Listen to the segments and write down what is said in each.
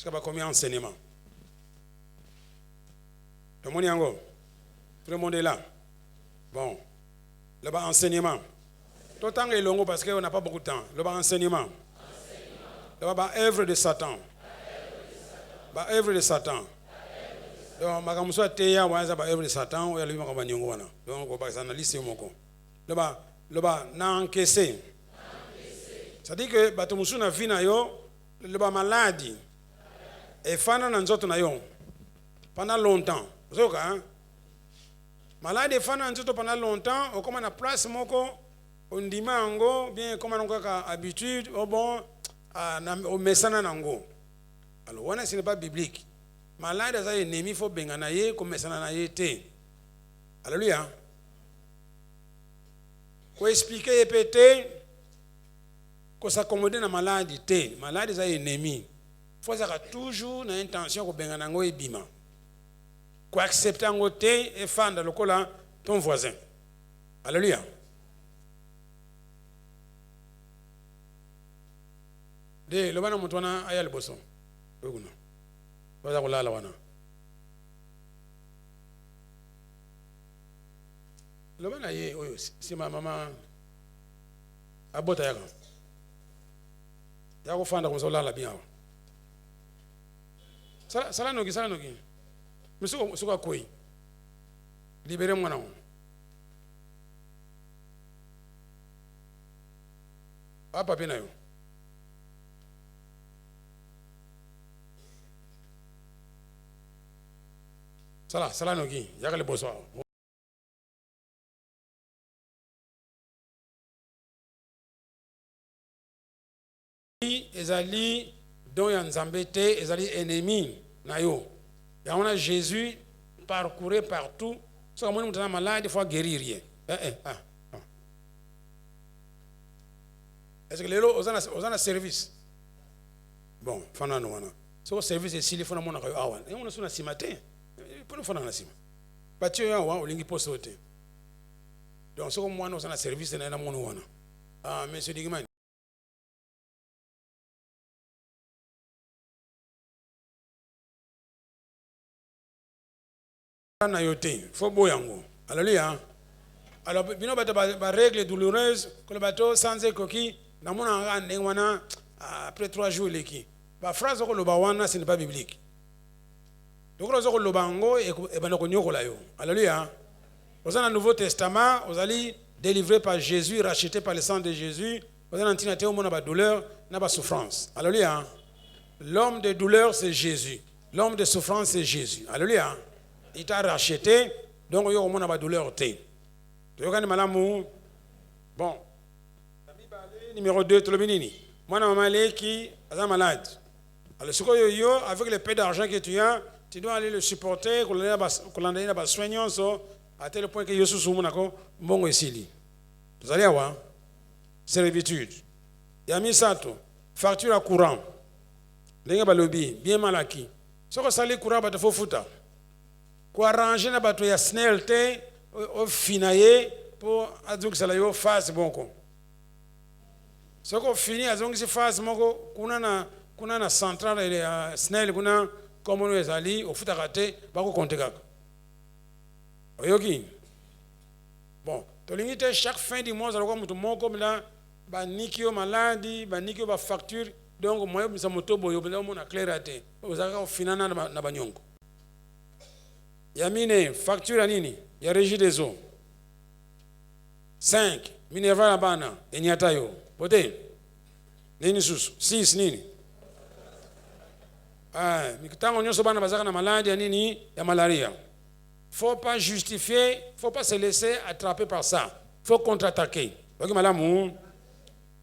Jusqu'à combien enseignement. Tout le monde est en haut. Tout le monde est là. Bon. Là-bas, enseignement. Tout le temps est long parce qu'on n'a pas beaucoup de temps. Là-bas, enseignement. Là-bas, œuvre de Satan. Œuvre de Satan. Donc, ma camarade Théa, ouais, ça œuvre de Satan, ou lui ma camarade Nyongwana. Donc, on va analyser mon con. Là-bas, n'a encaissé. Ça dit que batomusu na vie na yo, là-bas maladie. Et fana na nzoto na yo pendant longtemps. Vous savez hein? Maladie fana na nzoto pendant longtemps, au comme na place moko, on dimango, bien comme on a habitude, au bon, au mesana nango. Alors, voilà, ce n'est pas biblique. Malade, ça est ennemi, il faut bien gagner comme mesana na yete. Alléluia. Pour expliquer et répéter, que s'accommoder dans la maladie, maladie, ça est ennemi. Il faut toujours une intention que bien gagner et bima. Pour accepter en côté et faire dans le cola ton voisin. Alléluia. De le bana mutwana ayal boson. Oguna. Baza kulala wana. Le bana ye oyo si ma maman abota yaka. Yako fanda ko solala bien. Sala noki. Musuka koi. Libérez mwana. Papa pena yo. Sala noki, yaka le boso. Ezali don ya nzambe te, ezali ennemi na yo. Ya on a Jésus parcourait partout. So comme on est malade, il faut guérir rien. Est-ce que les lots aux un service? Bon, fana no wana. So service est si les fana mona ko awan. Et on a suna simaté. Pour nous faire un asima. Patio ya wa olingi posote. Donc ce comme moi nous on service na na mono wana. Ah monsieur Digman. Na yote, faut boyango. Alléluia. Alors bino ba règle douloureuse que le bateau sans coquille na mona ngande wana après 3 jours leki. Ba phrase ko lo ba wana ce n'est pas biblique. Donc, nous avons le bango et nous avons alléluia. Vous avez un Nouveau Testament, vous allez délivré par Jésus, racheté par le sang de Jésus. Vous avez un douleur, une souffrance. Alléluia. L'homme de douleur, c'est Jésus. L'homme de souffrance, c'est Jésus. Alléluia. Il t'a racheté, donc il y a une douleur. Bon. Numéro 2, moi, je suis qui est malade. Alors, avec le peu d'argent que tu as, tu dois aller le supporter, qu'on l'ait pas soignant, à tel point que Yesu Soumounako, bon ici. Vous allez voir, servitude. Il y a mis ça tout. Facture à courant. L'enga balobi, bien mal acquis. Ce que ça les courant, il faut foutre. Quoi arranger na bateau ya snelte, au finailler, pour que ça l'aille face bon con. Ce qu'on finit, à se face, kuna na central ya snel, kuna comme on est allé, au foot à rater, pas qu'on compte kaka. Oyoki. Bon, tolingite chaque fin du mois, ça va comme tout le monde comme là, ba nikio maladie, ba nikio ba facture, donc moi je me tobo yo, ben on a clarté. Vous avez au final na banyongo. Yamine facture à nini? Ya régie des eaux. 5 Minerva la bana, enyata yo. Pote. Nini susu? 6 nini? Mikitango nyoso bana bazaka na maladie ya nini? Ya malaria. Faut pas justifier, faut pas se laisser attraper par ça. Faut contre-attaquer. Ok malamu.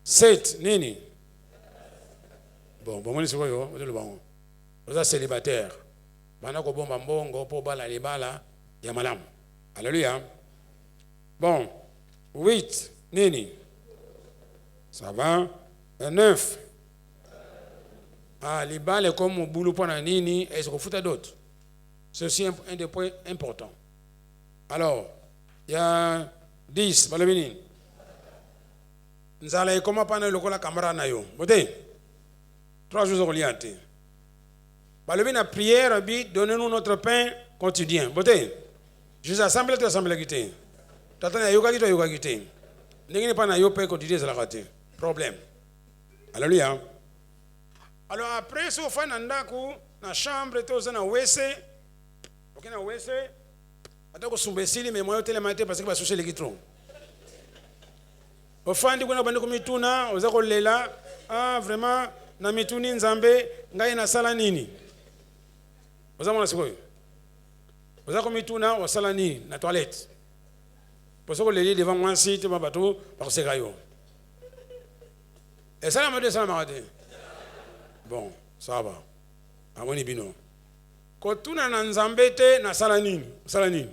7 nini? Bon, moi c'est quoi yo? Vous êtes célibataire. Bana ko bomba mbongo po bala libala ya malamu. Alléluia. Bon, 8 nini? Ça va? 9. Les balles comme au boulot pour la nini, est-ce qu'on fout à d'autres? C'est aussi un des points importants. Alors, il y a 10, balabini. Nous allons comment prendre le la caméra na yo. Boté. 3 jours au liante. balobi na prière bi donnez-nous notre pain quotidien bote Jésus assemblée te assemblée kité tatana yoka kité ndenge ne pas na yo pain quotidien ça la raté problème alléluia. Alors après so fa na ndako na chambre to za na wese ok na wese atako sumbesili mais moi telema te parce que ba soucier les kitron ofandi kuna bandi kumituna oza kolela vraiment na mituni nzambe ngai na sala nini oza mona sikoyo oza komituna wasala nini na toilette poso koleli devant moi site ba bato ba koseka yo et ça la mode ça marade bon ça va amoni bino kotuna na nzambe te na sala nini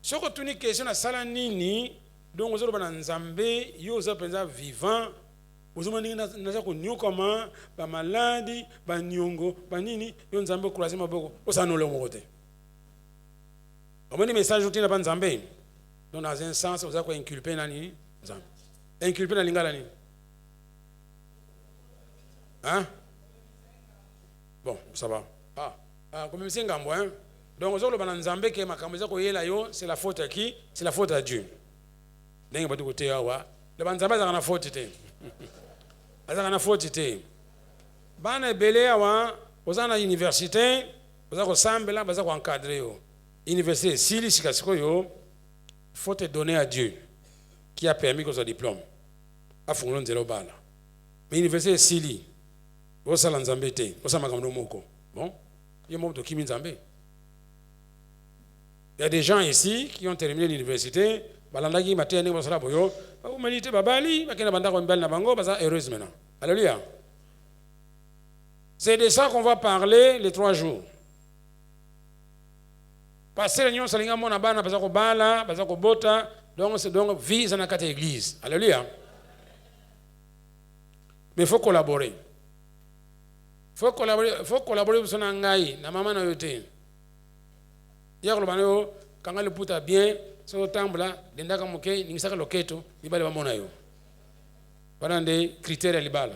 soko tuni question na sala nini donc ozo ba na nzambe yo za penza vivant ozo mani na ko nyokoma ba maladi ba nyongo ba nini yo nzambe croiser maboko osanole ngote amoni message utina ba nzambe donc dans un sens ozo ko inculper nani nzambe inculper na lingala nini hein bon ça va comme c'est ngambo hein donc ozo lo ba na nzambe ke makambo za ko yela yo c'est la faute à qui? C'est la faute à Dieu. Ndenge batu kote awa le banzamba za na faute te azaka na faute te bana ebele awa ozana université oza ko sambela baza ko encadrer yo université sili sikasiko yo faut te donner à Dieu qui a permis que son diplôme a fungolo nzelo bala mais université sili osala nzambe te osama makambo moko bon yo mo to kimi nzambe. Il y a des gens ici qui ont terminé l'université balandaki matene basala boyo humanité babali bakena bandako mbali na bango baza heureuse maintenant. Alléluia. C'est de ça qu'on va parler les 3 jours. Passer l'union salinga mona bana bazako bala bazako bota donc c'est donc vie dans la église. Alléluia. Mais il faut collaborer. Faut collaborer pour son ngai na mama na yote. Yako bano kanga le puta bien so tambula dendaka moke ningisaka loketo libale bamona yo. Bana nde critères libala.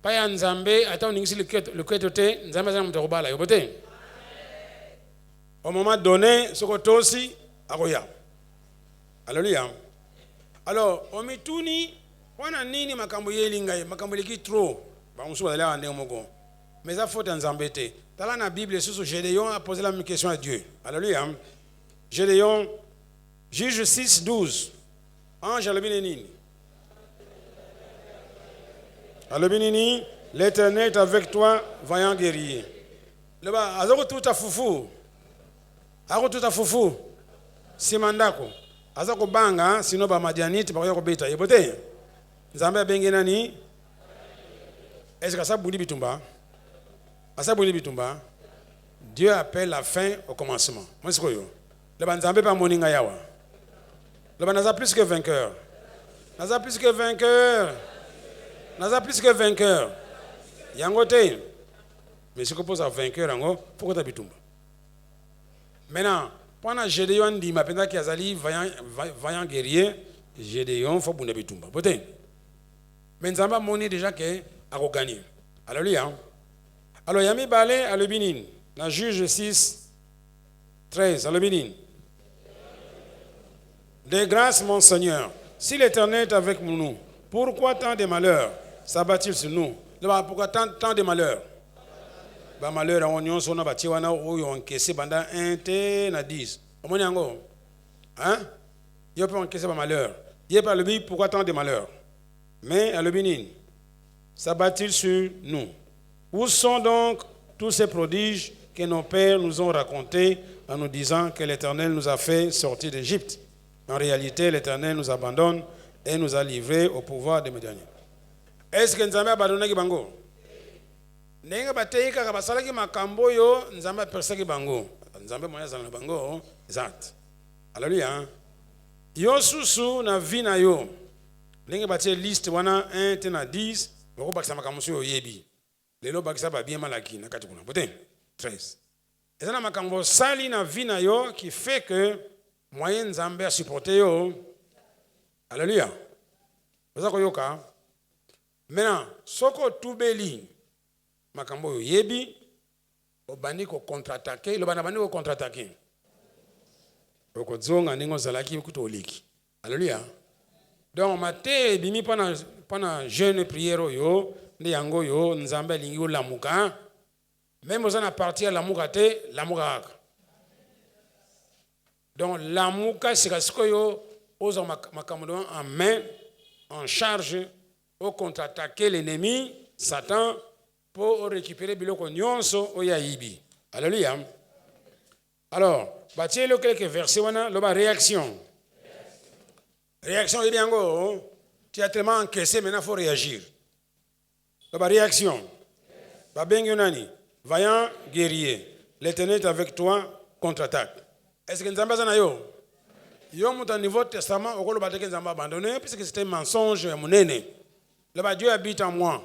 Paya nzambe ata ningisi loketo te nzambe za mutako bala yo bote. Au moment donné soko tosi akoya. Alléluia. Alors omituni wana nini makambo yelinga makambo liki trop ba musu bazala ande moko. Mais ça faut nzambe te. Dans la Bible, Gédéon a posé la même question à Dieu. Alléluia. Gédéon, Juge 6, 12. Ange Alébinini. Alébinini, l'Éternel est avec toi, vaillant guerrier. Là-bas, azoko tout à foufou. Azoko tout à foufou. Simandako. Azoko banga, sinon ba madianite, ba yoko beta. Yebote. Nzambe bengi nani? Est-ce que ça bouli bitumba? Dieu appelle la fin au commencement. Moi c'est quoi yo? Le banzambe pas moninga yawa. Le banaza plus que vainqueur. Naza plus que vainqueur. Naza plus que vainqueur. Yangote. Mais ce que pose à vainqueur ango, pourquoi tu bitumba? Maintenant, pendant Gédéon dit ma penda qui azali vaillant guerrier, Gédéon faut bunda bitumba. Pote. Mais nzamba moni déjà que a gagné. Alléluia. Alors, Yami Balé à l'Ebinin, dans Juge 6, 13, à l'Ebinin. De grâce, mon Seigneur, si l'Éternel est avec nous, pourquoi tant de malheurs s'abattent-ils sur nous? Pourquoi tant de malheurs? Bah, malheur, on y a son abattu, on a encaissé pendant 1 t na 10. On y a encore. Hein? Il peut encaisser par malheur. Il pas le but, pourquoi tant de malheurs? Mais à l'Ebinin, s'abattent-ils sur nous? Où sont donc tous ces prodiges que nos pères nous ont racontés en nous disant que l'Éternel nous a fait sortir d'Égypte? En réalité, l'Éternel nous abandonne et nous a livrés au pouvoir des Midianiens. Est-ce que Nzambe a abandonné bango? Nenga bateika ka basalaki makambo yo Nzambe persaki bango. Nzambe moya zana bango exact. Alléluia. Yo susu na vie na yo. Nenga batie liste wana 1 te na 10, bako bakisa makambo yo yebi. Lelo bakisa ba bien malaki na kati kuna. Bote 13. Et ça makambo sali na vie na yo qui fait que moyen Nzambe a supporter yo. Alléluia. Oza koyoka. Maintenant, soko tubeli makambo yo yebi obandi ko contre-attaquer, le bandi ko contre-attaquer. Oko zonga ningo zalaki kutoliki. Alléluia. Donc maté bimi pendant jeûne prière yo, ndi yango yo nzambe lingi yo lamuka. Même aux en partir lamuka te, lamuka. Donc lamuka sikasko yo ozo makambo en main, en charge au contre-attaquer l'ennemi, Satan, pour récupérer biloko nyonso oyayibi. Alléluia. Alors, bâtir quelques versets, on a la réaction. Réaction, il y a tu as tellement encaissé, maintenant il faut réagir. La réaction. Vaillant guerrier, l'Éternel est avec toi, contre-attaque. Est-ce que nous avons besoin de yo? Yo, au Nouveau Testament, on va nous abandonner, puisque c'était un mensonge, mon aîné. Là-bas, Dieu habite en moi.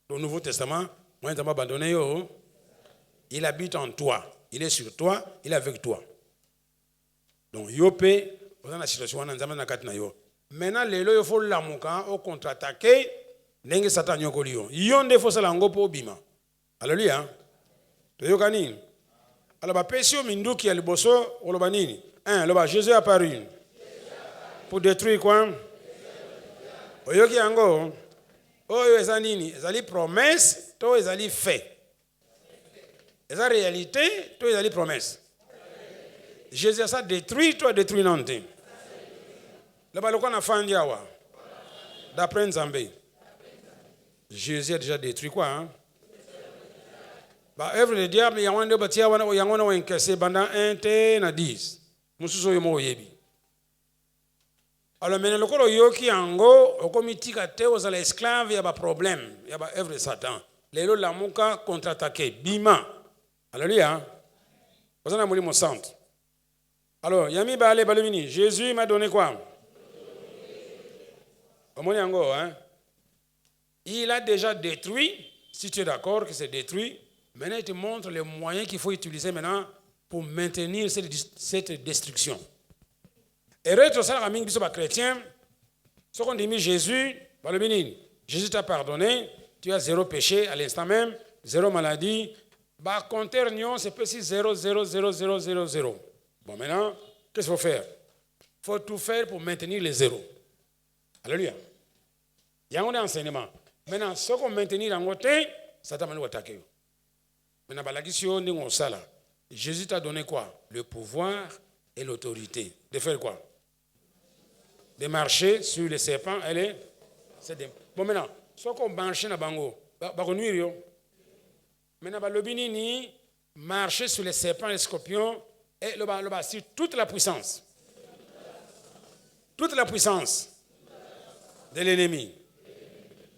Au Nouveau Testament, moi, je abandonné. Il habite en toi. Il est sur toi. Il est avec toi. Donc, Yopé, dans la situation, maintenant, il faut l'amuka, au contre-attaquer, n'engue Satan yokoliyo. Yonde faut ça lango pour bima. Alléluia. Toyokani. Alors, bah, pesio minduki ya liboso, olobanini. Jésus est apparu. Pour détruire quoi? Oyoki yango. Oyo ezanini. Ezali promesse, to ezali fait. Eza réalité, to ezali promesse. Jésus a ça détruit, toi détruit nanti. Le baloko na fandi awa. D'après Nzambe. Jésus a déjà détruit quoi? Hein? Bah, œuvre de diable, il y a un de bâtir, il y a un encaissé pendant 1 t na 10. Mususo yomo yebi. Alors maintenant, le colo yoki ango, au comité te aux esclaves, il y a pas problème, il y a pas œuvre de Satan. Les lots la muka contre-attaqué, bima. Alléluia. Vous en avez mon centre. Alors, yami balé balumini. Jésus m'a donné quoi? Hein? Il a déjà détruit, si tu es d'accord que c'est détruit, maintenant il te montre les moyens qu'il faut utiliser maintenant pour maintenir cette destruction. Et retro ça ramène biso ba chrétien, ce qu'on dit Jésus, Jésus t'a pardonné, tu as 0 péché à l'instant même, 0 maladie, bah compter nion c'est précis 0 0 0 0 0 0. Bon maintenant, qu'est-ce qu'il faut faire? Il faut tout faire pour maintenir les zéros. Alléluia. Il y a un enseignement. Maintenant, ce qu'on maintenir en côté, ça t'a mené à attaquer. Maintenant, la question est ça. Jésus t'a donné quoi? Le pouvoir et l'autorité. De faire quoi? De marcher sur les serpents et les... Bon, maintenant, ce qu'on marche dans bango, maintenant, le binini, marcher sur les serpents et les scorpions, et le sur toute la puissance. Toute la puissance de l'ennemi.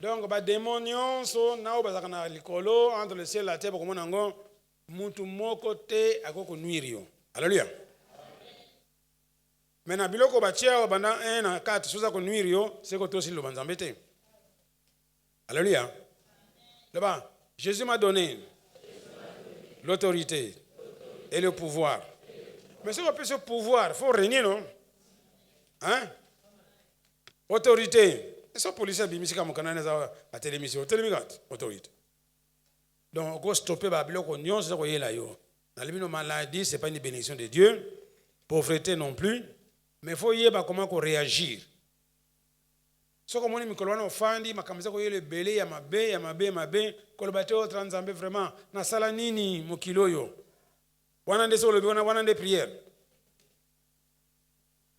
Donc, les démons sont entre le ciel et la terre, comme on a mutu moko te akoko nuirio. Alléluia. Maintenant, biloko batia pendant 1 à 4, soza ko nuirio, c'est que aussi le banzambe te. Alléluia. Là-bas, Jésus m'a donné l'autorité et le pouvoir. Mais si on peut ce pouvoir, il faut régner, non? Hein? Autorité. Et ça, policier, bimisi comme canal à télévision, autorité. Donc, on va stopper Babylone, on c'est quoi là yo. Dans les maladies, c'est pas une bénédiction de Dieu, pauvreté non plus, mais il faut y avoir comment réagir. Ce que mon micro fandi, ma camisa ko yele belé ya mabe, ko le bateau transambe vraiment na sala nini mo kilo yo. Wana ndeso le wana nde prière.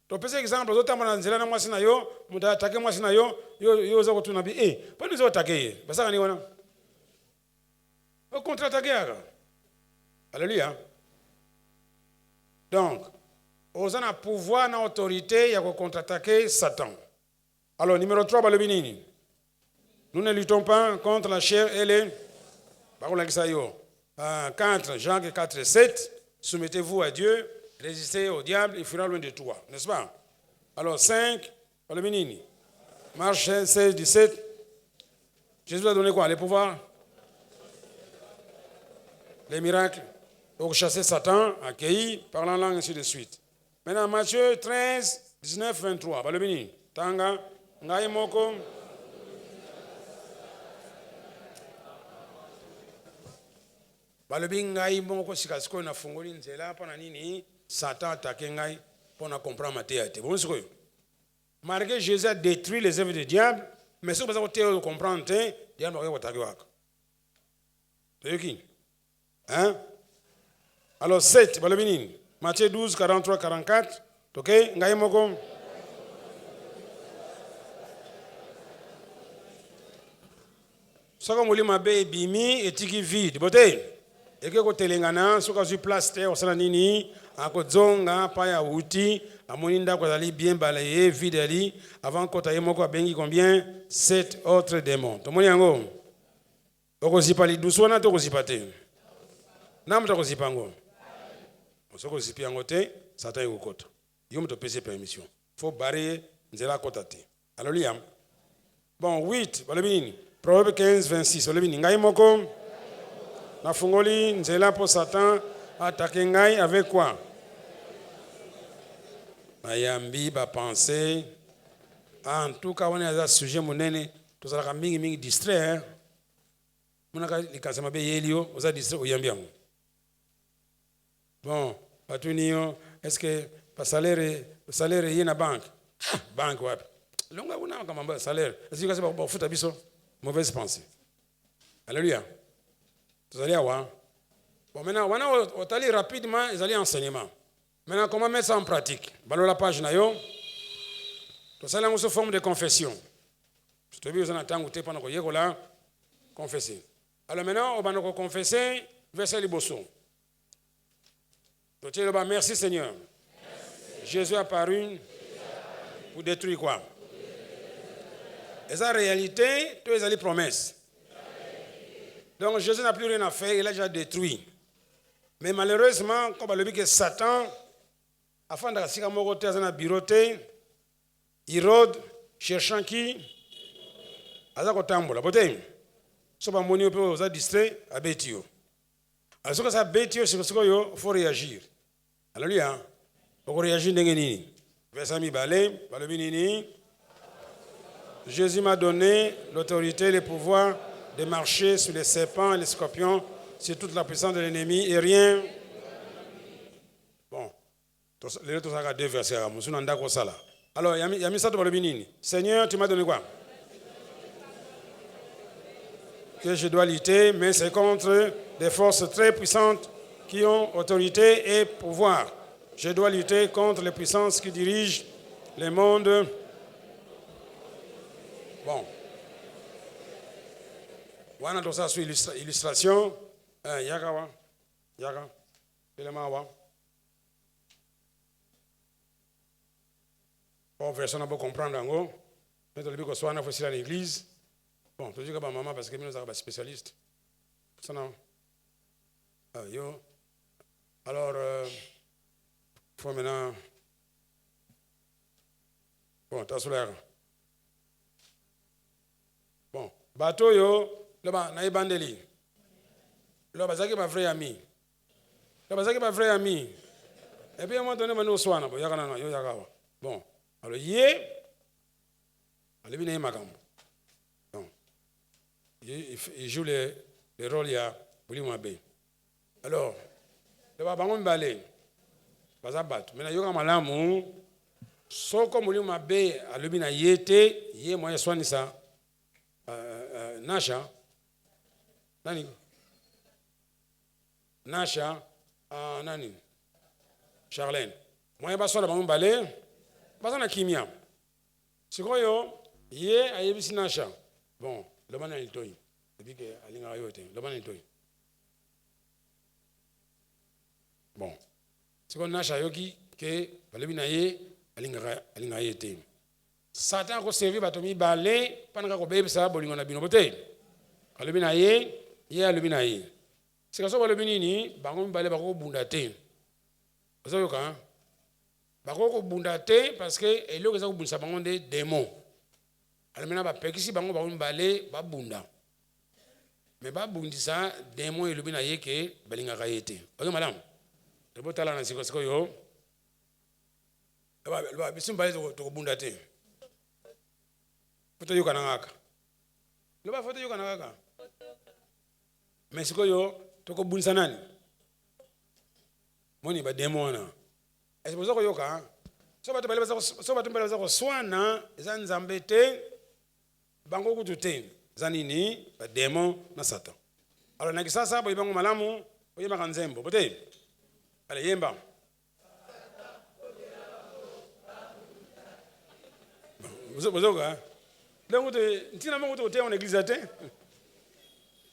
To pese exemple zota mwana nzela na mwasi na yo, muta attaquer mwasi na yo za ko tunabi pas nous attaquer. Basa ni wana. Au contre-attaquer. Alléluia. Donc, on a pouvoir et autorité, il y a contre-attaquer Satan. Alors, numéro 3, nous ne luttons pas contre la chair et les... 4, Jean 4, 7, soumettez-vous à Dieu, résistez au diable, il fuira loin de toi. N'est-ce pas? Alors, 5, Marche 16, 17. Jésus a donné quoi? Les pouvoirs? Les miracles? Pour chasser Satan, accueilli, parlant en langue, ainsi de suite. Maintenant, Matthieu 13, 19, 23. Tanga. Ngai moko. Balobi ngai moko sikasiko na fungoli nzela pona nini Satan attaqué ngai pour na comprendre ma théâtre. Bon c'est quoi? Malgré Jésus a détruit les œuvres du diable, mais si vous avez comprendre, le diable va attaquer. C'est qui? Hein? Alors 7, balobi nini? Matthieu 12, 43, 44. Ok? Ngai moko. Soko molima be bimi etiki vide. Bote. Eke ko telengana soka zu place te osala nini akozonga pa ya uti amoni ndako azali bien balayé vide ali avant kota ye moko abengi combien 7 autres démons. Tomoni yango. Okozipa li douce wana to kozipa te. Namu to kozipa ngo. Soko zipi yango te Satan ekokota. Yo moto pese permission. Faut barrer nzela kota te. Alléluia. Bon 8 balobi nini? Proverbe 15 26 balobi nini? Ngai moko na fungoli nzela pour Satan attaquer ngai avec quoi? Mayambi ba penser. En tout cas on est à sujet monene to sala mingi distrait. Munaka likasema be yelio oza distrait oyambi yango. Bon, patunio est-ce que pas salaire y na banque? Banque wapi? Longa una kama salaire. Est-ce que c'est pas futa biso? Mauvaise pensée. Alléluia. Vous allez voir. Bon, maintenant, on va aller rapidement, ils allaient enseignement. Maintenant, comment mettre ça en pratique? Ballon la page, nayo. Tout ça, là, on se forme de confession. Je te dis, vous en attendez, vous pendant que vous là, confesser. Alors maintenant, on va confesser, verset les bossons. Merci Seigneur. Merci. Jésus est apparu pour détruire quoi? Et ça, en réalité, tous les promesses. Donc Jésus n'a plus rien à faire, il a déjà détruit. Mais malheureusement, comme on le dit que Satan, afin de rester comme côté dans biroté, Hérode cherchant qui, aza kotambola, bote, so ba moni ope oza distrait abetio. Alors ce que ça betio, c'est que yo faut réagir. Alléluia. Pour réagir ndenge nini? Verset mi balé, balobi nini? Jésus m'a donné l'autorité et le pouvoir de marcher sur les serpents et les scorpions, sur toute la puissance de l'ennemi, et rien. Bon, les autres ont deux versets. Alors, il y a mis ça dans le binini. Seigneur, tu m'as donné quoi? Que je dois lutter, mais c'est contre des forces très puissantes qui ont autorité et pouvoir. Je dois lutter contre les puissances qui dirigent le monde. Bon. Wana to sa su illustration yaka élément bon personne n'a pas comprendre ngo mais to libiko soit na faut à l'église bon to dire que maman parce que nous avons spécialiste ça non yo alors faut maintenant bon t'as solaire bon bateau yo Loba na ibandeli. Loba zaki ba vrai ami. Loba zaki ba vrai ami. Et puis à un moment donné, nous soignons. Bon, alors hier, allez bien magam. Donc, il joue le rôle ya William Abbé. Alors, le babangon balé. Bazabat. Mais na yoga malamu. Soko William Abbé alubina yete, yé moyen soigner ça. Nasha. Nani? Nasha, nani? Charlène. Moi, je suis allé balé. Je suis allé kimia. C'est quoi yo? Yé, ayebi Nasha. Bon, le ban est toy. Depuis que alinga yote, le ban est toy. Bon, c'est quoi Nasha yoki que balebi na ye alinga yote. Satan ko servi batomi balé pendant ko bebe ça bolingo na bino bote. Balebi na ye. Il y a le binaï. C'est comme ça que le binini, bango balé bako bundate. Vous savez quoi? Bako bundate parce que et là que ça bunda bango des démons. Alors maintenant ba pekisi bango bango balé ba bunda. Mais ba bundi ça démon et le binaï que balinga kaité. OK madame. Le botala na siko yo. Ba bisim balé to bundate. Foto yoka nangaka. Loba foto yoka nangaka. Mais sikoyo toko bunisa nani? Moni ba demo wana. Est-ce que vous yoka? So ba tumbele ba swana eza nzambe te bango kutu te. Zanini ba demo na Satan. Alors na kisasa bo ibango malamu, oyeba kanzembo. Bote. Allez yemba. Vous avez donc ntina mongo to te en église te.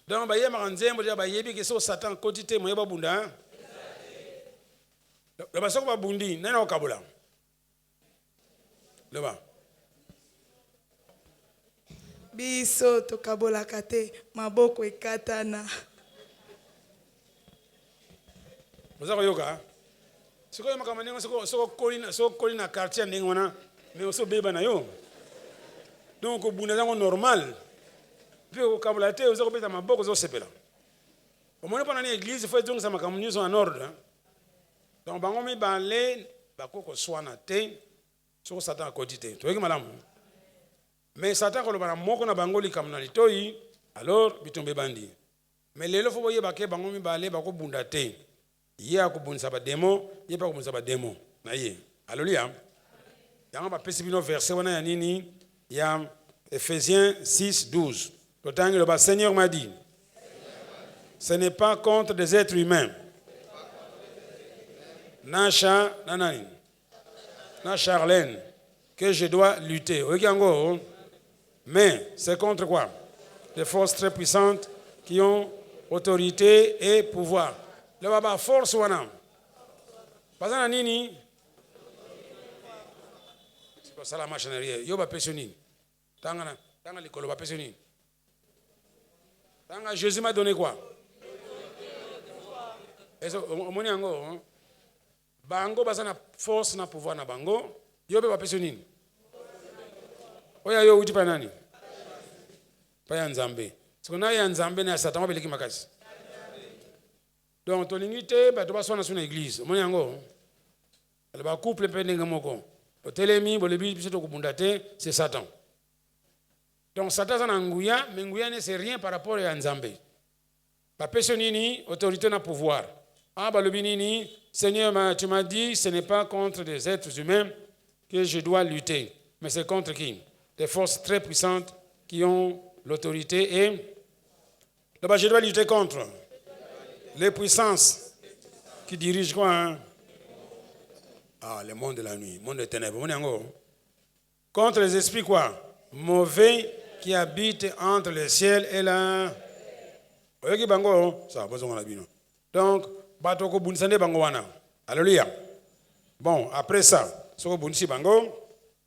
Donc ba yema kanzembo ba yebi ke so Satan kotite moyeba bunda. Le basoko ba bundi nana okabula. Le ba. Biso tokabola kate maboko ekatana. Vous avez yoka. Siko yema kamaninga soko kolina quartier ndingwana mais oso beba na yo. Donc au bunda zango normal. Puis au kabula te ozo kopeta maboko zo sepela. Au moins pendant l'église il faut donc ça makamunyo en ordre. Donc bango mi balé bakoko swana te soko Satan akotite. Toyeki malamu. Mais Satan ko lobana moko na bango likamna litoyi alors bitombe bandi. Mais lelo fo boye bake bango mi balé bako bunda te. Ye akubunisa ba demo, ye pa kubunisa ba demo. Na ye. Alléluia. Yanga ba pesi bino verset wana ya nini? Ya Ephésiens 6:12. L'autre le Seigneur m'a dit, ce n'est pas contre des êtres humains. Nacha, nanani, na Charlène, que je dois lutter. Mais c'est contre quoi? Des forces très puissantes qui ont autorité et pouvoir. Le baba force wana. Pas nini? C'est pour ça la machinerie. Yo ba pensionnine. Tanga likolo ba pensionnine. Tanga Jésus m'a donné quoi? Et au moni ango. Bango basana force na pouvoir na bango. Yo ba pensionnine. Oya yo uti pa nani? Pa ya Nzambe. Sikona ya Nzambe na Satan mabeleki makasi. Donc to limite ba to ba sona suna église. Moni ango. Elle ba couple pendinga moko. Au telemi bolebi biso to kubunda te, c'est Satan. Donc Satan zana nguya, mais nguya ne c'est rien par rapport à Nzambe. Ba pesonini autorité na pouvoir. Ah ba lobinini, Seigneur tu m'as dit ce n'est pas contre des êtres humains que je dois lutter, mais c'est contre qui? Des forces très puissantes qui ont l'autorité et là-bas je dois lutter contre les puissances qui dirigent quoi hein? Ah, le monde de la nuit, le monde des ténèbres. Contre les esprits quoi? Mauvais qui habitent entre le ciel et la... Donc, batoko bunsande bango wana. Alléluia. Bon, après ça, soko bunsi bango,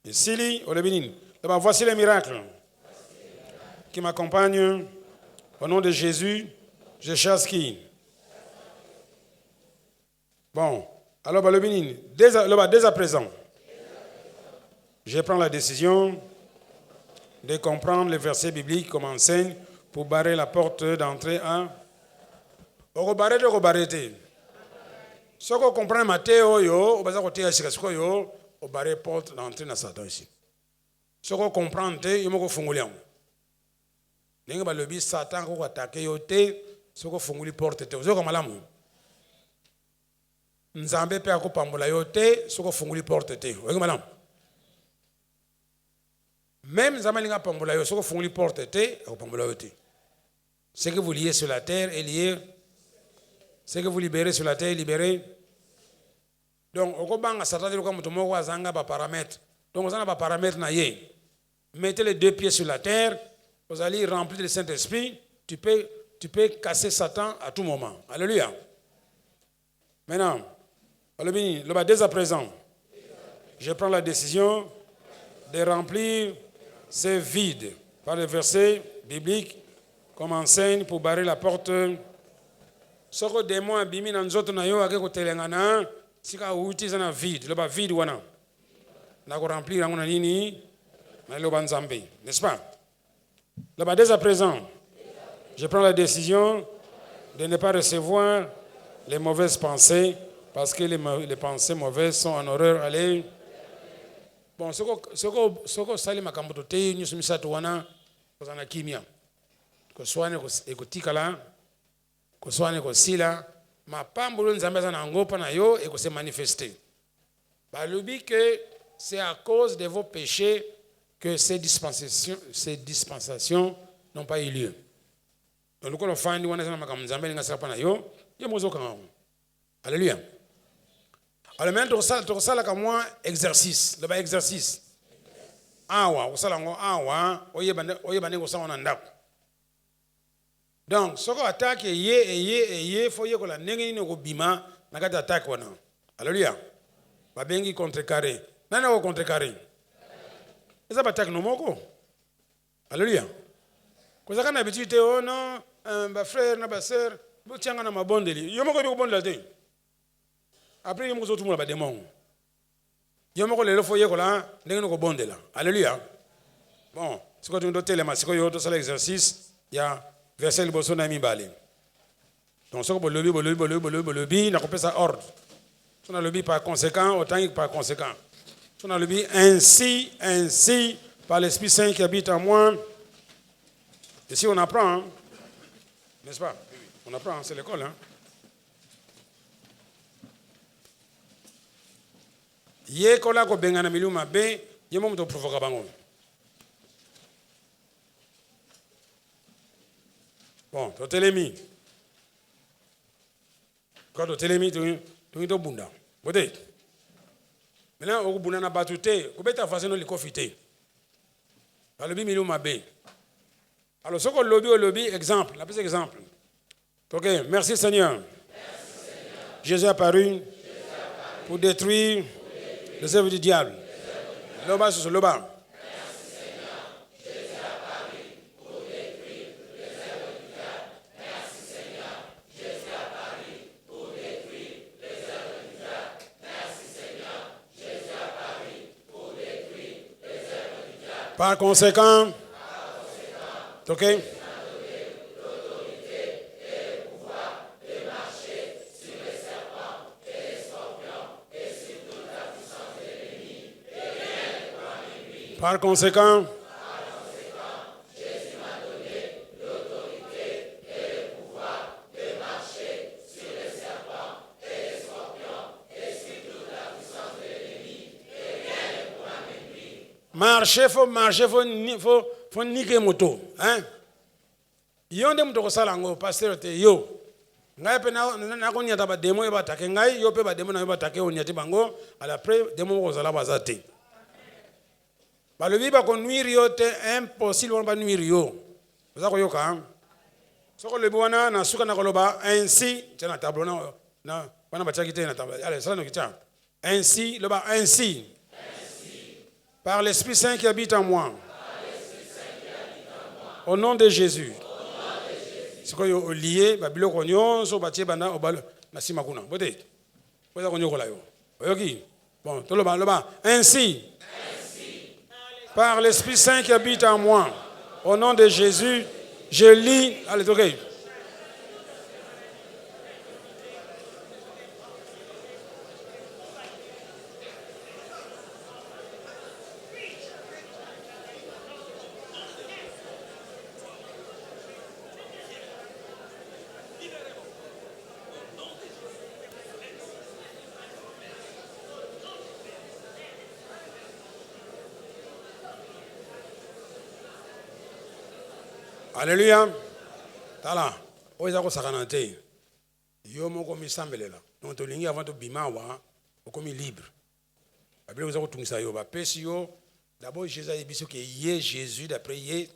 ici, olebinin. Voici les miracles qui m'accompagnent. Au nom de Jésus, je chasse qui? Bon. Alors, dès à présent, je prends la décision de comprendre les versets bibliques comme enseigne pour barrer la porte d'entrée à... Si on comprend Matthéo, on va barrer la porte d'entrée à Satan ici. Si on comprend, il faut faire le Satan va attaquer, il faut faire la porte. Nzambe pe akopambola yo te soko funguli porte te. Oye madame. Même nzambe linga pambola yo soko funguli porte te akopambola yo te. Ce que vous liez sur la terre est lié. Ce que vous libérez sur la terre est libéré. Donc okobanga satani ko muto moko azanga ba paramètres. Donc on a ba paramètres na ye. Mettez les deux pieds sur la terre, vous allez remplir le Saint-Esprit, tu peux casser Satan à tout moment. Alléluia. Maintenant, dès à présent, je prends la décision de remplir ces vides par les versets bibliques comme enseigne pour barrer la porte. Ce que des mois abîmés dans notre nayo avec le telengana, si ka outi zana vide, le vide wana. Na ko remplir ngona nini? Na lo banzambe, n'est-ce pas? Dès à présent, je prends la décision de ne pas recevoir les mauvaises pensées, parce que les pensées mauvaises sont en horreur. Allez. bon soko sali makambo te nyusu misato wana kozana kimia koswane ekotikala koswane kosila mapambolo nzambe aza na ngo na yo ekose manifester balobi que c'est à cause de vos péchés que ces dispensations n'ont pas eu lieu. Donc le fandi wana sana makambo nzambe linga sala na yo mozo kanga. Alléluia. Alors maintenant tu sala ka moi exercice, le ba exercice. Awa osala ngo awa oyebane ko sala na ndako. Donc soko attaque ye faut ye ko la ndenge ni ko bima na kati attaque wana. Alléluia. Ba bengi contrecarré. Nana ko contrecarré. Eza ba attaque no moko. Alléluia. Ko zaka na habitude oh non ba frère na ba sœur bo tianga na mabondeli. Yo moko bi ko bondela te. Après yo moko zo tumula ba démon. Yo moko lelo faut ye ko la ndenge no ko bondela. Alléluia. Bon, siko tu ndo telema siko yo to sala exercice ya verset liboso na mibale. Donc soko bolobi na kopesa ordre. On a le par conséquent, autant que par conséquent. On a le ainsi, par l'Esprit Saint qui habite en moi. Et si on apprend, hein, n'est-ce pas? On apprend, c'est l'école. Hein? Ye kola ko bengana miluma be, ye mo to provoka bango. Bon, to telemi. Quand to telemi to bunda. Bote. Maintenant o bunda na batute, ko beta façon no likofite. Alobi miluma be. Alors ce qu'on lobby exemple, la plus exemple. OK, merci Seigneur. Jésus est apparu pour détruire les œuvres du diable. Loba sur loba. Par conséquent, OK? Par conséquent, Jésus m'a donné l'autorité et le pouvoir de marcher sur les serpents et les scorpions et sur toute la puissance de l'ennemi et rien ne pourra me nuire. Faut niquer moto, hein? Yonde mto kosala ngo pasteur te yo. Ngai pe na ko nyata ba demo e ba take ngai yo pe ba demo na ba take o nyati bango ala après demo ko zala bazate. Ba le ba ko nuire yo te impossible on ba nuire yo. Za ko yo ka. Soko le bwana na suka na koloba ainsi tena tableau na bana ba chakite na tableau. Allez, ça no kicha. Ainsi le ba ainsi. Par l'Esprit Saint qui habite en moi. Au nom de Jésus. C'est quoi yo lié babilo konyo so batie bana obalo na sima kuna. Bote. Poza konyo kola yo. Oyoki. Bon, to loba ainsi. Par l'Esprit Saint qui habite en moi. Au nom de Jésus, je lis. Allez, OK. Alléluia. Tala. Oza ko sakanante. Yo moko misambelela. Donc to lingi avant to bimawa, okomi libre. Babilo oza ko tungisa yo ba pesi yo. D'abord Jésus a dit que yé Jésus d'après yé,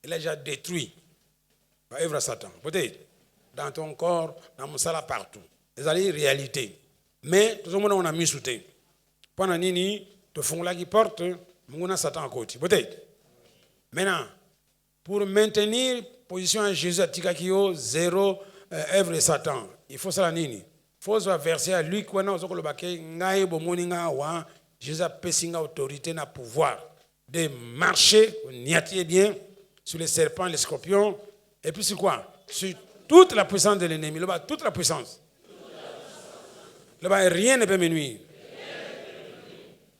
il a déjà détruit. Ba œuvre Satan. Peut-être dans ton corps, dans mon sala partout. Les alliés réalité. Mais tout le monde on a mis sous terre. Pendant nini te font la qui porte, munguna Satan à côté. Peut-être. Maintenant pour maintenir position à Jésus à Tikakio, zéro œuvre de Satan. Il faut ça nini. Il faut se verser à lui quand on le baquet ngai bomoninga wa Jésus a pessinga autorité na pouvoir de marcher niatier bien sur les serpents, les scorpions et puis sur quoi? Sur toute la puissance de l'ennemi, là-bas toute la puissance. Là-bas rien ne peut me nuire.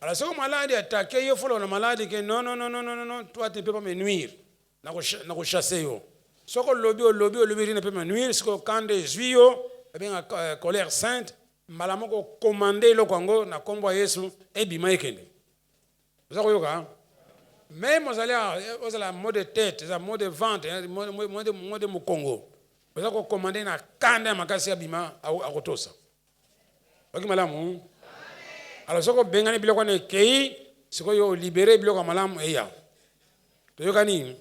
Alors, si le malade est attaqué, il faut le malade que non, toi tu ne peux pas me nuire. Je vais chasser. Si le lobby ne peut me nuire, si quand des juifs, eh bien, colère sainte, malamo ko commander le Congo, na combo Yesu, et bima ekende. Vous avez vu quoi? Même vous allez à mot de tête, à mot de vente, mot de Congo. Vous allez commander na kanda makasi abima à Rotosa. Ok, madame. Alors, si vous avez un biloko ne kei, si vous avez libéré biloko madame eya. Tu as gagné.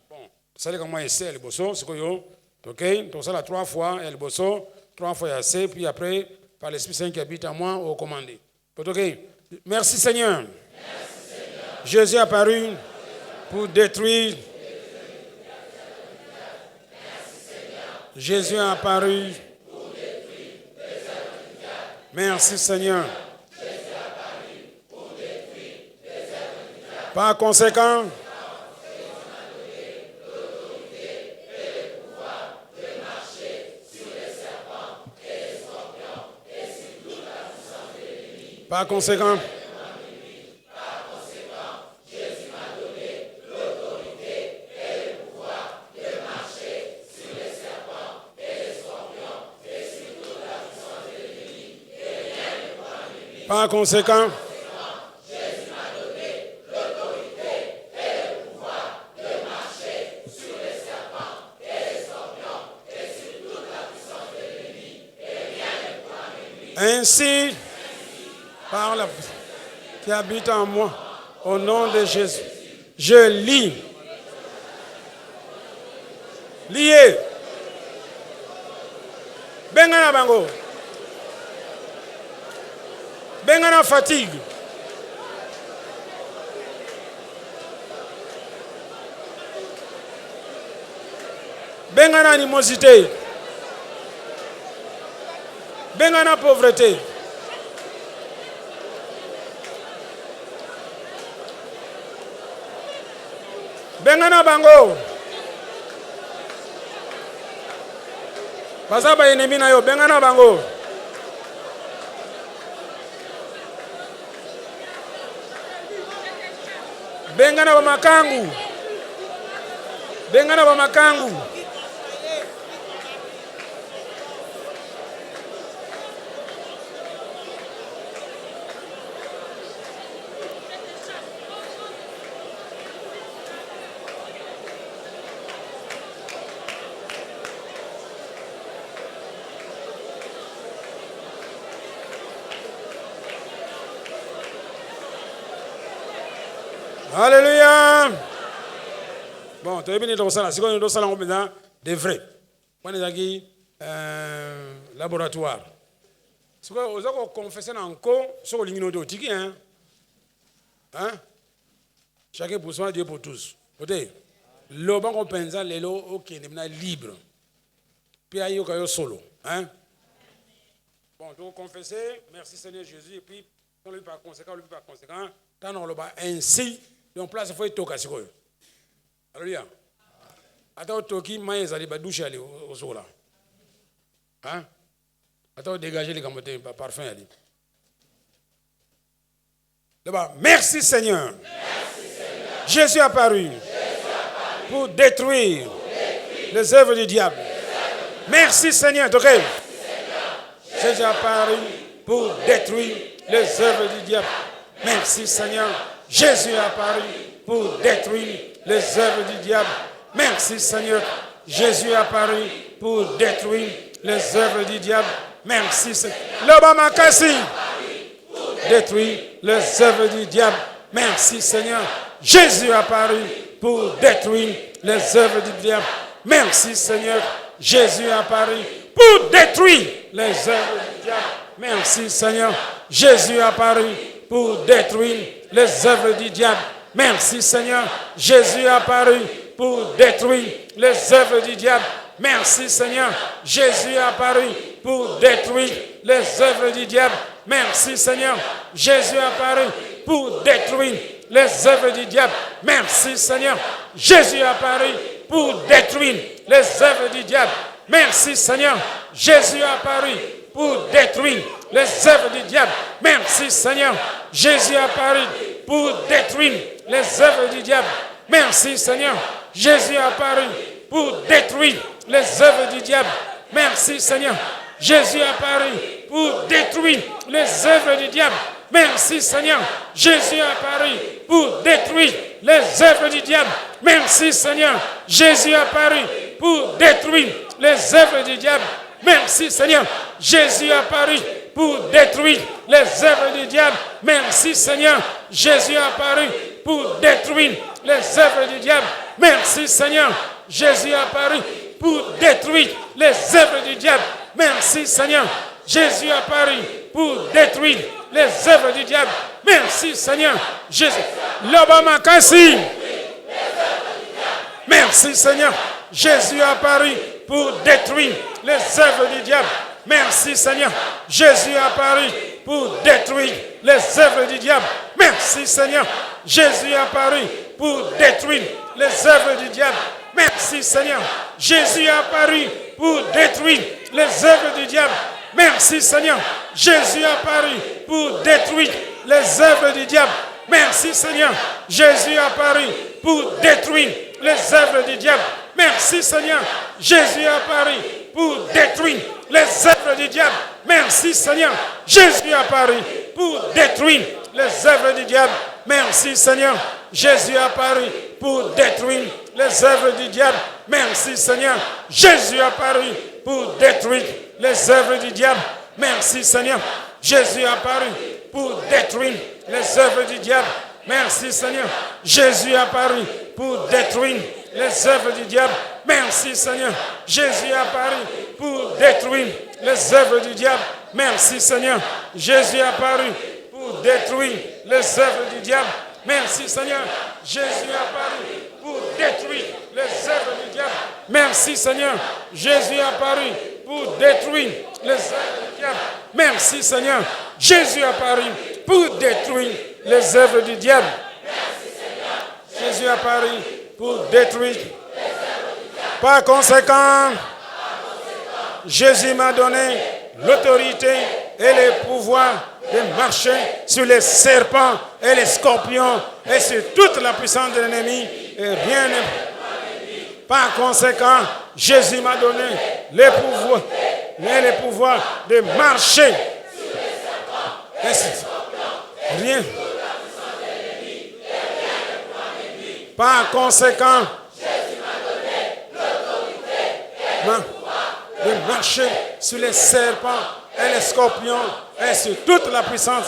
Bon, ça c'est comment essayer le bosso, si vous avez, ok, donc ça la 3 fois le bosso, 3 fois assez, puis après par l'Esprit Saint qui habite en moi au commandé. Ok. Merci Seigneur. Jésus est apparu pour détruire. Jésus est apparu pour détruire. Merci Seigneur. Par conséquent, Jésus m'a donné l'autorité et le pouvoir de marcher sur les serpents et les scorpions et sur toute la puissance de l'ennemi, et rien ne pourra me nuire. Par conséquent, Jésus m'a donné l'autorité et le pouvoir de marcher sur les serpents et les scorpions et sur toute la puissance de l'ennemi, et rien ne pourra me nuire. ainsi, par la qui habite en moi, au nom de Jésus, je lis. Lié. Bengana bango. Bengana fatigue. Bengana animosité. Bengana pauvreté. Bengana bango. Basa ba ennemi na yo bengana bango. Bengana ba makangu. Bengana ba makangu. Alléluia. Bon, tu es venu dans ça. Si on est dans ça, on est des vrais. On est dans laboratoire. Si on a confessé dans le corps, sur le ligne d'autotique, hein? Chacun pour soi, Dieu pour tous. Côté, le banc on pense les lots, ok, on est libre. Puis il y a solo, hein? Bon, donc confesser, merci Seigneur Jésus, et puis on lui par conséquent, quand on le bat ainsi. Donc place il faut être toka sikoyo. Alléluia. Attends toki maïs ali ba douche ali au sola. Hein? Attends dégager les camotés parfum ali. Là-bas, merci Seigneur. Merci Seigneur. Jésus est apparu pour détruire les œuvres du diable. Merci Seigneur. OK. Jésus est apparu pour détruire les œuvres du diable. Merci Seigneur. Jésus est apparu pour détruire les œuvres du diable. Merci Seigneur. Jésus est apparu pour détruire les œuvres du diable. Merci Seigneur. L'Obama Kassi. Détruire les œuvres du diable. Merci Seigneur. Jésus est apparu pour détruire les œuvres du diable. Merci Seigneur. Jésus est apparu pour détruire les œuvres du diable. Merci Seigneur. Jésus est apparu pour détruire les œuvres du diable. Merci Seigneur. Jésus est apparu pour détruire les œuvres du diable. Merci Seigneur. Jésus est apparu pour détruire les œuvres du diable. Merci Seigneur. Jésus est apparu pour détruire les œuvres du diable. Merci Seigneur. Jésus est apparu pour détruire les œuvres du diable. Merci Seigneur. Jésus est apparu pour détruire les œuvres du diable. Merci Seigneur. Jésus est apparu pour détruire les œuvres du diable. Merci Seigneur. Jésus est apparu pour détruire les œuvres du diable. Merci Seigneur. Jésus est apparu pour détruire les œuvres du diable. Merci Seigneur. Jésus est apparu pour détruire les œuvres du diable. Merci Seigneur. Jésus est apparu pour détruire les œuvres du diable. Merci Seigneur. Jésus est apparu pour détruire les œuvres du diable. Merci Seigneur. Jésus est apparu pour détruire les œuvres du diable. Merci Seigneur. Jésus est apparu pour détruire les œuvres du diable. Merci Seigneur. Jésus est apparu pour détruire les œuvres du diable. Merci Seigneur. Jésus. L'Obama Kassi. Merci Seigneur. Jésus est apparu pour détruire les œuvres du diable. Merci Seigneur. Jésus est apparu pour détruire les œuvres du diable. Merci Seigneur. Jésus est apparu pour détruire les œuvres du diable. Merci Seigneur. Jésus est apparu pour détruire les œuvres du diable. Merci Seigneur. Jésus est apparu pour détruire les œuvres du diable. Merci Seigneur. Jésus est apparu pour détruire les œuvres du diable. Merci Seigneur. Jésus est apparu pour détruire les œuvres du diable. Merci Seigneur. Jésus est apparu pour détruire les œuvres du diable. Merci Seigneur. Jésus est apparu pour détruire les œuvres du diable. Merci Seigneur. Jésus est apparu pour détruire les œuvres du diable. Merci Seigneur. Jésus est apparu pour détruire les œuvres du diable. Merci Seigneur. Jésus est apparu pour détruire les œuvres du diable. Merci Seigneur. Jésus est apparu pour détruire les œuvres du diable. Merci Seigneur. Jésus est apparu pour détruire les œuvres du diable. Merci Seigneur. Jésus est apparu pour détruire les œuvres du diable. Merci Seigneur. Jésus est apparu pour détruire les œuvres du diable. Merci Seigneur. Jésus est apparu pour détruire les œuvres du diable. Jésus est apparu pour détruire. Par conséquent, Jésus m'a donné l'autorité et le pouvoir de marcher sur les serpents et les scorpions et sur toute la puissance de l'ennemi. Et rien n'est... Par conséquent, Jésus m'a donné le pouvoir de marcher. Et rien. Par conséquent, Jésus m'a donné l'autorité de marcher sur les serpents et les scorpions et sur toute la puissance.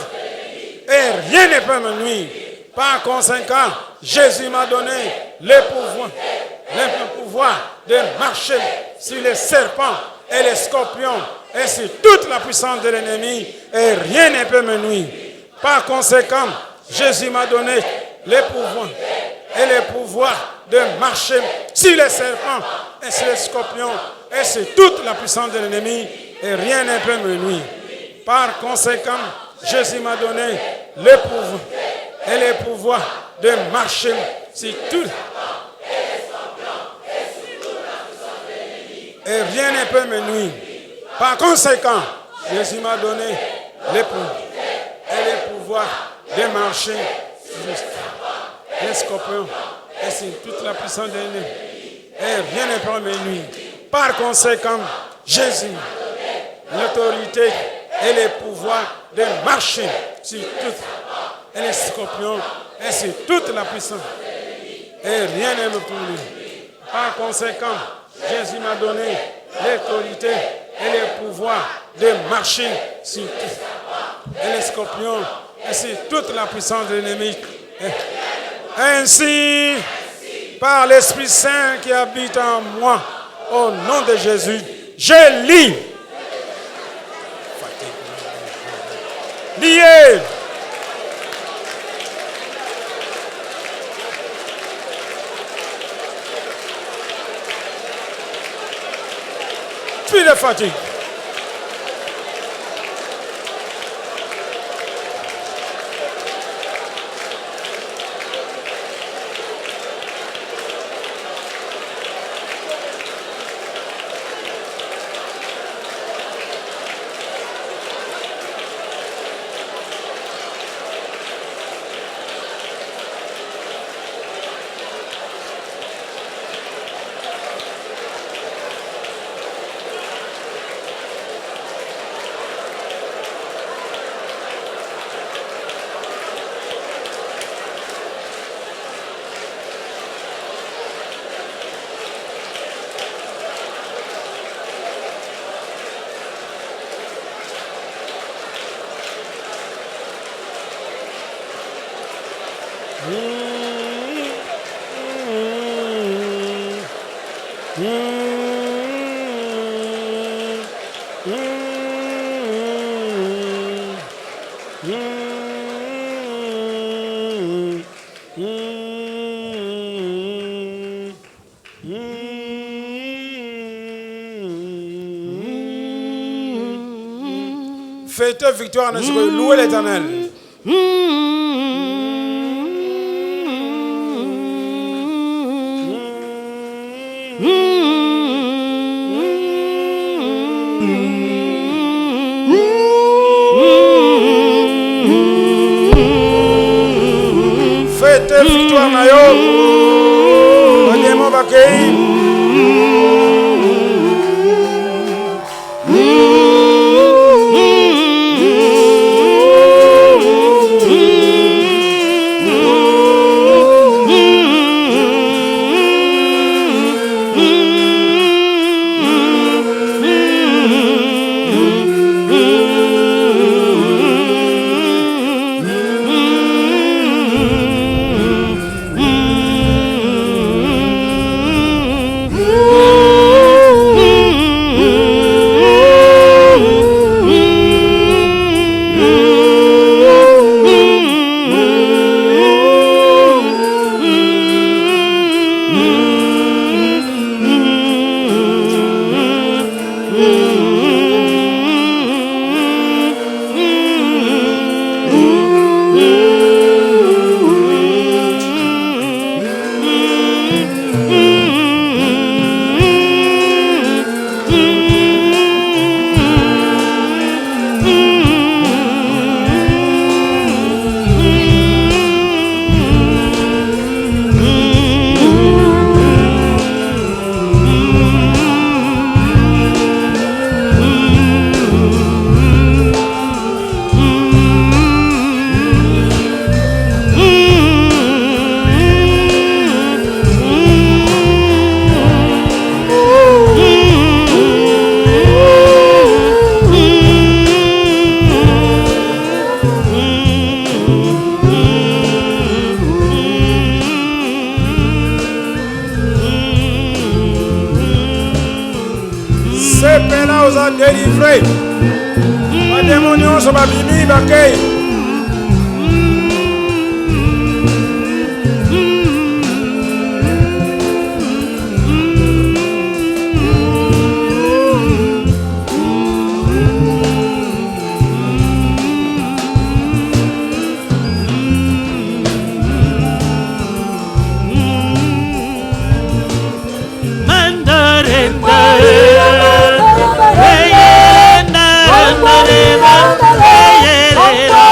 Et rien ne peut me nuire. Par conséquent, Jésus m'a donné le pouvoir de marcher sur les serpents et les scorpions et sur toute la puissance de l'ennemi. Et rien ne peut me nuire. Par conséquent, Jésus m'a donné le pouvoir de marcher sur les serpents et sur les scorpions et sur toute la puissance de l'ennemi. Et rien ne peut me nuire. Par conséquent, Jésus m'a donné le pouvoir de marcher sur tout. Et rien ne peut me nuire. Par conséquent, Jésus m'a donné le pouvoir de marcher sur les scorpions et sur toute la puissance de l'ennemi. Et rien ne peut me nuire. Par conséquent, Jésus l'autorité et le pouvoir de marcher sur toutes les scorpions et sur toute la puissance. Et rien ne me peut nuire. Par conséquent, Jésus m'a donné l'autorité et le pouvoir de marcher sur les scorpions et sur toute la puissance de l'ennemi. Ainsi, par l'Esprit Saint qui habite en moi, au nom de Jésus, je lis. Lié. Puis de fatigue. Faites victoire, louez l'Éternel. Faites victoire, Nayo. Regardez-moi, Bakei. Délivré. Ma démonion sur ma bimi, Bakei. Hey,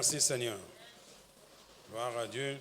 Merci Seigneur. Gloire à Dieu.